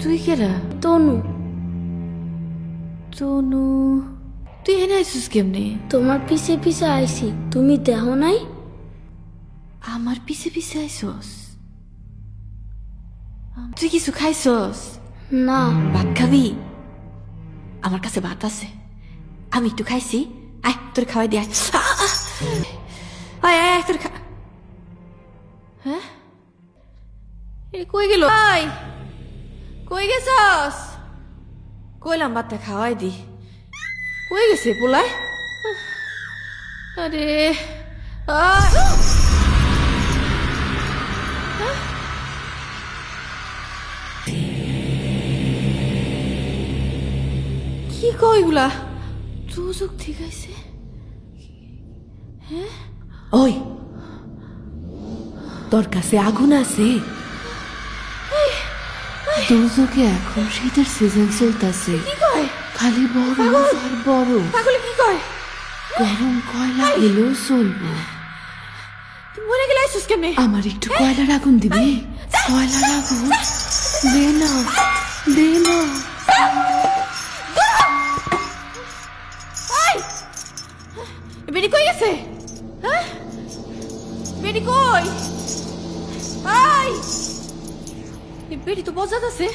তুই কেরা? তনু। তনু, তুই এনে আইসিস কেমনে? তোমার পিছে পিছে আইছি, তুমি দেখো নাই? আমার পিছে পিছে আইসস? তুই কিছু খাইছস? না। ভাত খাবি? আমার কাছে ভাত আছে, আমি একটু খাইছি। আয় তোর খাওয়াই দিয়ে আয়। আয় তোর হ্যাঁ, এ কই গেল? কই গেছস? কইলাম ভাতটা খাওয়াই দি। কই গেছে পোলায়? আরে কি কই গুলা? দুজক ঠিক আছে? হ্যাঁ, ওই তোর কাছে আগুন আছে? দুজকে এখন শীতের সিজন চলতেছে, খালি বড় আর বড়। পাগলে কি কয়? গরম কয়লা এলেও চলবো। তুমি মরে গেলে আইসুস কেমনে? আমার একটু কয়লার আগুন দিবি? কয়লার আগুন দে না, দে না। বেডি কই গেছে? হ্যাঁ, বেডি কই? আই, বেডি তো বজাত আছে।